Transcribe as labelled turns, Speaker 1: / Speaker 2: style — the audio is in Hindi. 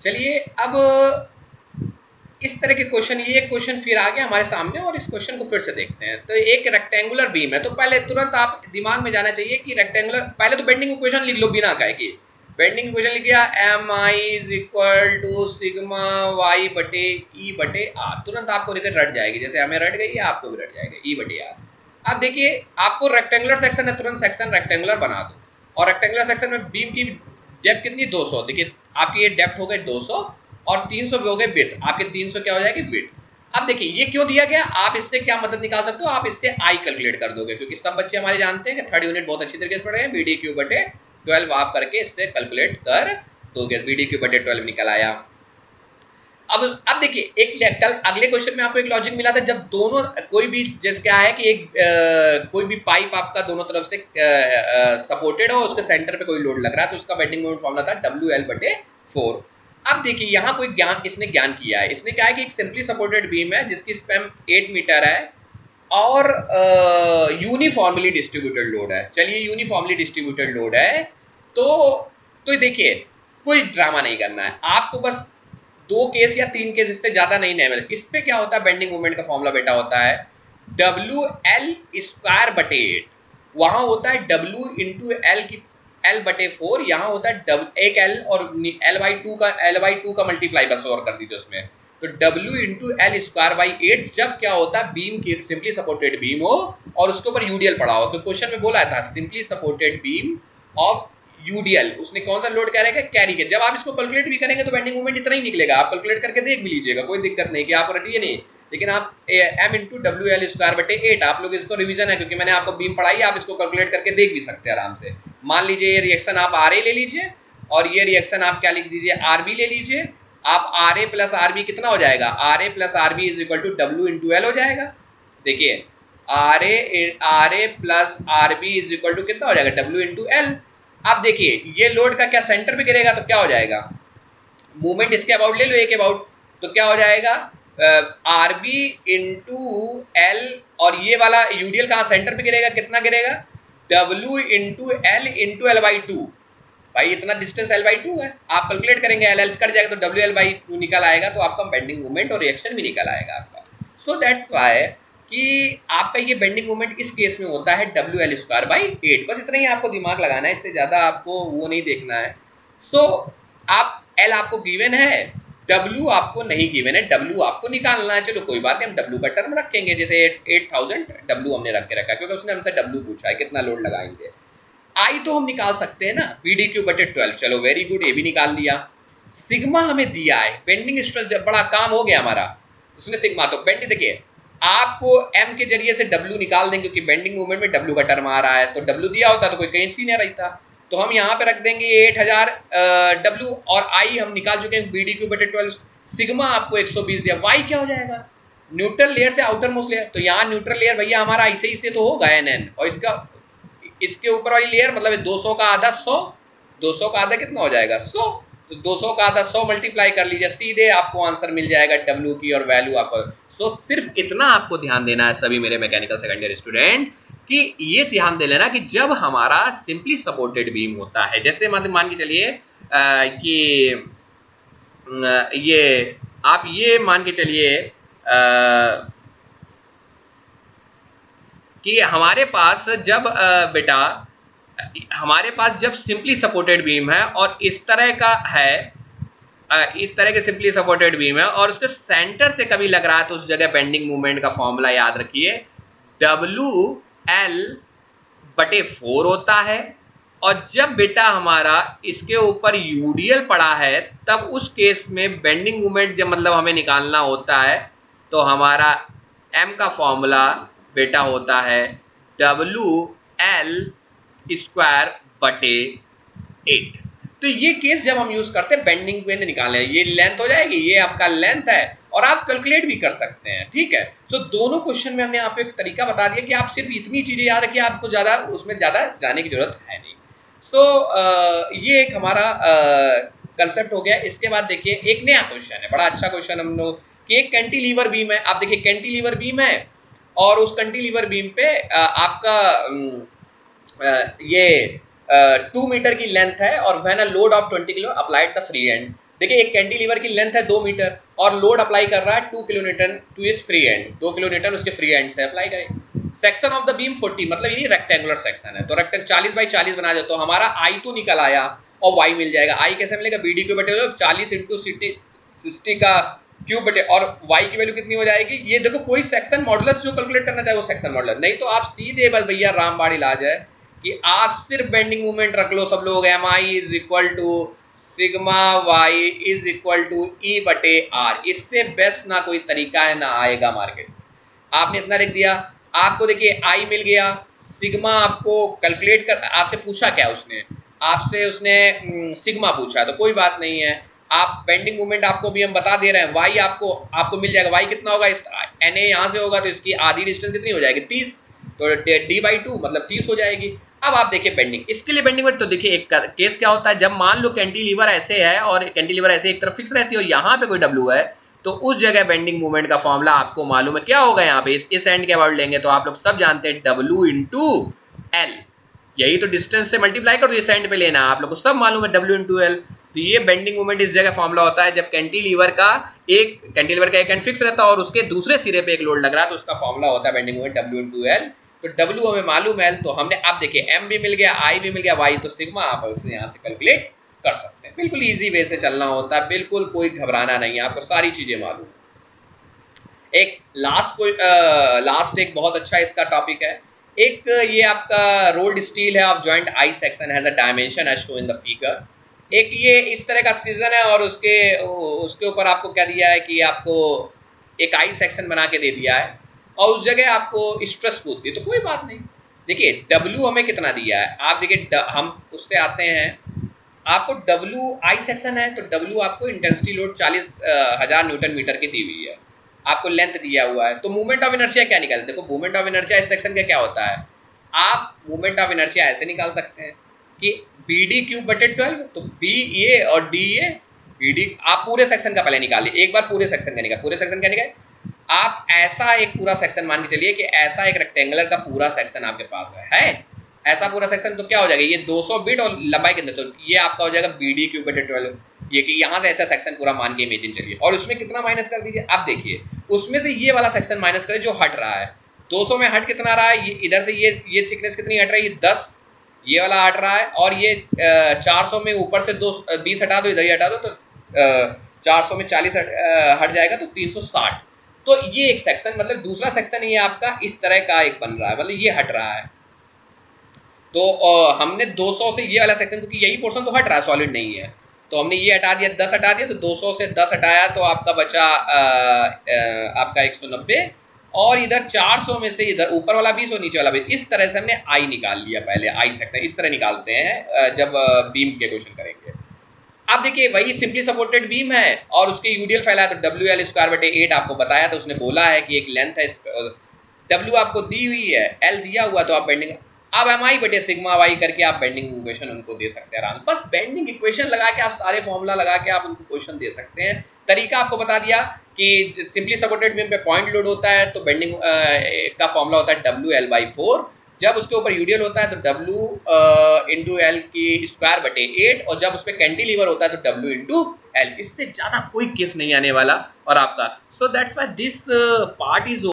Speaker 1: चलिए अब इस तरह के क्वेश्चन, ये क्वेश्चन फिर आ गया हमारे सामने और इस क्वेश्चन को फिर से देखते हैं। तो एक रेक्टेंगुलर बीम है, तो पहले तुरंत आप दिमाग में जाना चाहिए कि रेक्टेंगुलर, पहले तो बेंडिंग इक्वेशन लिख लो बिना कहे कि बेंडिंग इक्वेशन लिख दिया, M I is equal to sigma y बटे ई बटे आर। तुरंत आपको देखकर रट जाएगी, जैसे हमें रट गई है आपको भी रट जाएगा, ई बटे आर। अब देखिए आपको रेक्टेंगुलर सेक्शन है, तुरंत सेक्शन रेक्टेंगुलर बना दो, और रेक्टेंगुलर सेक्शन में बीम की डेप्थ कितनी 200, देखिए आपकी ये डेप्थ हो गई 200 और 300 हो गए विड्थ, आपके 300 क्या हो जाएगी विड्थ। अब देखिए ये क्यों दिया गया, आप इससे क्या मदद निकाल सकते हो, आप इससे आई कैलकुलेट कर दोगे, क्योंकि सब बच्चे हमारे जानते हैं कि थर्ड यूनिट बहुत अच्छी तरीके से पढ़े हैं, बी डी क्यू बटे 12 आप करके इससे कैलकुलेट कर दोगे, बी डी क्यू बटे 12 निकल आया। अब देखिए एक कल अगले क्वेश्चन में आपको एक लॉजिक मिला था, जब दोनों कोई भी, जैसे क्या है कि एक कोई भी पाइप आपका दोनों तरफ से सपोर्टेड हो, उसके सेंटर पे कोई लोड लग रहा है, तो उसका बेंडिंग मोमेंट फॉर्मूला था WL/4। अब देखिए यहाँ कोई इसने ज्ञान किया है, इसने क्या है कि एक सिंपली सपोर्टेड बीम है जिसकी स्पैन 8 मीटर है और यूनिफॉर्मली डिस्ट्रीब्यूटेड लोड है। चलिए यूनिफॉर्मली डिस्ट्रीब्यूटेड लोड है, तो देखिए कोई ड्रामा नहीं करना है आपको, बस 2 केस या 3 केस, इससे ज्यादा नहीं है। इस पे क्या होता है, बेंडिंग मोमेंट का फॉर्मूला बेटा होता है WL²/8, वहां होता है W इंटू एल की L/4, यहाँ होता है एक L और L/2 का मल्टीप्लाई बस और कर दीजिए उसमें, तो W इंटू L²/8 जब क्या होता है बीम की सिंपली सपोर्टेड बीम हो और उसके ऊपर यूडीएल पड़ा हो। तो क्वेश्चन में बोला था simply supported beam of UDL, उसने कौन सा लोड करेगा, कैरी के। जब आप इसको कैलकुलेट भी करेंगे तो बेंडिंग मोमेंट इतना ही निकलेगा, आप कैलकुलेट करके देख भी लीजिएगा, कोई दिक्कत नहीं कि आप रटिए नहीं, लेकिन आप m इंटू WL²/8, आप लोग इसको रिवीजन है क्योंकि मैंने आपको बीम पढ़ाई, आप इसको कैलकुलेट करके देख भी सकते हैं आराम से। मान लीजिए ये रिएक्शन आप RA ले लीजिए और ये रिएक्शन आप क्या लिख दीजिए, RB ले लीजिए। आप RA प्लस RB कितना हो जाएगा, RA plus RB is equal to W into L हो जाएगा। देखिए RA plus RB is equal to कितना हो जाएगा, W इंटू L। अब देखिए ये लोड का क्या सेंटर पे गिरेगा तो क्या हो जाएगा, मूवमेंट इसके अबाउट ले लो, एक अबाउट, तो क्या हो जाएगा RB इंटू L, और ये वाला यूडीएल कहाँ सेंटर पे गिरेगा, कितना गिरेगा, W into L into L/2। भाई इतना डिस्टेंस L/2 है, आप कैलकुलेट करेंगे L कट जाएगा तो WL/2 निकल आएगा, तो आपका बेंडिंग मूवमेंट और रिएक्शन भी निकल आएगा आपका। सो दैट्स वाई कि आपका ये बेंडिंग मोमेंट इस केस में होता है WL²/8, बस इतना ही आपको दिमाग लगाना है, इससे ज्यादा आपको वो नहीं देखना है। सो आप L आपको गिवन है, W आपको नहीं गिवन है, W आपको निकालना है। चलो कोई बात नहीं, हम W का टर्म रखेंगे, जैसे 8000 W हमने रख के रखा क्योंकि उसने हमसे W पूछा है कितना लोड लगाएंगे। आई तो हम निकाल सकते हैं ना, BDQ/12, चलो वेरी गुड, ये भी निकाल लिया। सिग्मा हमें दिया है, बेंडिंग स्ट्रेस, जब बड़ा काम हो गया हमारा, उसने सिग्मा, तो बेंडिंग देखिए आपको M के जरिए से W निकाल देंगे क्योंकि बेंडिंग मूवमेंट में W का टर्म आ रहा है, तो W दिया होता तो कोई कहीं नहीं रहता, तो हम यहाँ पे रख देंगे 8000 W, और I हम निकाल चुके हैं BDQ/12, सिग्मा आपको 120 दिया, Y क्या हो जाएगा, न्यूट्रल लेयर से आउटर मोस्ट लेयर, तो यहाँ न्यूट्रल लेयर भैया हमारा ऐसे ही से तो होगा NN, और इसके ऊपर वाली लेयर मतलब 200 का आधा 100, 200 का आधा कितना हो जाएगा 100, तो 200 का आधा 100 मल्टीप्लाई कर लीजिए, सीधे आपको आंसर मिल जाएगा W की, और वैल्यू आपको। तो सिर्फ इतना आपको ध्यान देना है सभी मेरे मैकेनिकल सेकेंड ईयर स्टूडेंट, कि ये ध्यान दे लेना कि जब हमारा सिंपली सपोर्टेड बीम होता है, जैसे मतलब मान के चलिए कि ये आप ये मान के चलिए कि हमारे पास जब बेटा हमारे पास जब सिंपली सपोर्टेड बीम है और इस तरह का है, इस तरह के सिंपली सपोर्टेड बीम है और उसके सेंटर से कभी लग रहा है, तो उस जगह बेंडिंग मूवमेंट का फॉर्मूला याद रखिए WL/4 होता है। और जब बेटा हमारा इसके ऊपर यूडीएल पड़ा है, तब उस केस में बेंडिंग मूवमेंट जब मतलब हमें निकालना होता है, तो हमारा M का फॉर्मूला बेटा होता है WL²/8। तो ये केस जब हम यूज करते हैं बेंडिंग में निकालने, ये लेंथ हो जाएगी, ये आपका लेंथ है, और आप कैलकुलेट भी कर सकते हैं, ठीक है। तो दोनों क्वेश्चन में हमने आपको एक तरीका बता दिया कि आप सिर्फ इतनी चीजें याद रखिए, आपको ज्यादा उसमें ज्यादा जाने की जरूरत है नहीं। तो ये एक हमारा कंसेप्ट हो गया। इसके बाद देखिए एक नया क्वेश्चन है, बड़ा अच्छा क्वेश्चन हम लोग, कि एक कैंटिलीवर बीम है, आप देखिए कैंटिलीवर बीम है और उस कैंटिलीवर बीम पे आपका ये 2 मीटर की लेंथ है, और when a load of 20 kilo applied the free and, देखिए एक कैंटिलीवर की लेंथ है 2 मीटर और लोड अप्लाई कर रहा है 2 kilonewton to its free end, 2 kilonewton उसके फ्री एंड से अप्लाई करें। सेक्शन ऑफ द बीम 40, मतलब ये रेक्टेंगुलर सेक्शन है, तो रेक्टेंगल 40 बाई 40 बना दे, तो हमारा आई तो निकल आया और वाई मिल जाएगा। आई कैसे मिलेगा, बी डी क्यू बटे 40 इंटू 60 का क्यूब बटे, और वाई की वैल्यू कितनी हो जाएगी, ये देखो कोई सेक्शन मॉडुलस जो कैलकुलेट करना चाहे वो सेक्शन मॉडुलस, नहीं तो आप सीधे बस भैया रामबाड़ इलाज है कि आप सिर्फ बेंडिंग मोमेंट रख लो सब लोग, M I is equal to sigma Y is equal to E बटे आर, इससे बेस्ट ना कोई तरीका है ना आएगा मार्केट। आपने इतना लिख दिया, आपको देखिए आई मिल गया, सिग्मा आपको कैलकुलेट कर, आपसे पूछा क्या उसने, आपसे उसने सिग्मा पूछा, तो कोई बात नहीं है, आप बेंडिंग मोमेंट आपको भी हम बता दे रहे हैं, वाई आपको मिल जाएगा, वाई कितना होगा, इस एन ए यहाँ से होगा तो इसकी आधी डिस्टेंस कितनी हो जाएगी 30, तो डी बाई 2 मतलब 30 हो जाएगी। अब आप देखिए बेंडिंग, इसके लिए बेंडिंग मोमेंट, तो देखिए एक केस क्या होता है, जब मान लो कैंटिलीवर ऐसे है और कैंटिलीवर ऐसे एक तरफ फिक्स रहती है और यहाँ पे कोई डब्ल्यू है, तो उस जगह बेंडिंग मूवमेंट का फॉर्मूला आपको मालूम है क्या होगा, यहाँ पे इस एंड के अबाउट लेंगे तो आप लोग सब जानते हैं W इंटू एल, यही तो डिस्टेंस से मल्टीप्लाई कर दो, इस एंड पे लेना आप लोग को सब मालूम है W इंटू एल। तो ये बेंडिंग मूवमेंट इस जगह फॉर्मूला होता है जब कैंटिलीवर का एक एंड फिक्स रहता है और उसके दूसरे सिरे पे एक लोड लग रहा है, तो उसका फॉर्मूला होता है bending movement W into L. तो W हमें मालूम है, तो हमने अब देखिए M भी मिल गया, I भी मिल गया, Y तो सिग्मा आप उसे यहाँ से कैलकुलेट कर सकते हैं, बिल्कुल इजी वे से चलना होता है, बिल्कुल कोई घबराना नहीं है, आपको सारी चीजें मालूम। एक लास्ट एक बहुत अच्छा इसका टॉपिक है, एक ये आपका रोल्ड स्टील है of joint I section has a dimension as shown in the figure. एक ये इस तरह का सीजन है और उसके ऊपर आपको क्या दिया है कि आपको एक आई सेक्शन बना के दे दिया है और उस जगह आपको स्ट्रेस पूछ दी, तो कोई बात नहीं। देखिए डब्ल्यू हमें कितना दिया है, आप देखिए हम उससे आते हैं, आपको डब्ल्यू आई सेक्शन है तो डब्ल्यू आपको इंटेंसिटी लोड 40,000 न्यूटन मीटर की दी हुई है, आपको लेंथ दिया हुआ है, तो मूवमेंट ऑफ इनर्शिया क्या निकालते, देखो मूवमेंट ऑफ इनर्शिया इस सेक्शन का क्या होता है, आप मूवमेंट ऑफ इनर्शिया ऐसे निकाल सकते हैं कि बी डी क्यूब बटे 12, तो बी ये और डी ये, बी डी आप पूरे सेक्शन का पहले निकालिए, एक बार पूरे सेक्शन का निकाल, पूरे सेक्शन का निकाल, आप ऐसा एक पूरा सेक्शन मान के चलिए कि ऐसा एक रेक्टेंगुलर का पूरा सेक्शन आपके पास है ऐसा पूरा सेक्शन, तो क्या हो जाएगा, ये 200 बिट और लंबाई कितने, तो ये आपका हो जाएगा बी डी क्यूब बटे 12, ये कि यहाँ से ऐसा सेक्शन पूरा मान के इमेजिन चलिए, और उसमें कितना माइनस कर दीजिए, आप देखिए उसमें से ये वाला सेक्शन माइनस करें जो हट रहा है, 200 में हट कितना रहा है, ये इधर से ये थिकनेस कितनी हट रही है, 10, ये वाला हट रहा है, और ये 400 में ऊपर से 20 हटा दो, इधर ही हटा दो, तो 400 में 40 हट जाएगा तो 360, तो ये एक सेक्शन, मतलब दूसरा सेक्शन ये आपका इस तरह का एक बन रहा है, मतलब ये हट रहा है, तो हमने 200 से ये वाला सेक्शन, क्योंकि यही पोर्शन तो हट रहा है, सॉलिड नहीं है, तो हमने ये हटा दिया, 10 हटा दिया, तो 200 से 10 हटाया तो आपका बचा आपका 190, और इधर 400 में से इधर ऊपर वाला 20 और नीचे वाला 20, इस तरह से हमने आई निकाल लिया, पहले आई सेक्शन इस तरह निकालते हैं जब बीम के क्वेश्चन करेंगे। अब देखिए वही सिंपली सपोर्टेड बीम है और उसके यूडियल फैलाया, तो डब्ल्यू एल स्क्वायर बटे 8 आपको बताया, तो उसने बोला है कि एक लेंथ है, डब्ल्यू आपको दी हुई है, एल दिया हुआ, तो आप बेंडिंग, अब एम आई बटे सिग्मा वाई करके आप बेंडिंग इक्वेशन उनको दे सकते हैं आराम, बस बेंडिंग इक्वेशन लगा के आप सारे फॉर्मूला लगा के आप उनको क्वेश्चन दे सकते हैं। तरीका आपको बता दिया कि सिंपली सपोर्टेड बीम पे पॉइंट लोड होता है तो बेंडिंग का फॉर्मूला होता है डब्ल्यू एल बाई 4, जब उसके ऊपर यूडियल होता है तो W इंटू एल की स्क्वायर बटे 8, और जब उस पर कैंटिलीवर होता है तो W इंटू एल, इससे ज्यादा कोई केस नहीं आने वाला और आपका, so that's why this part is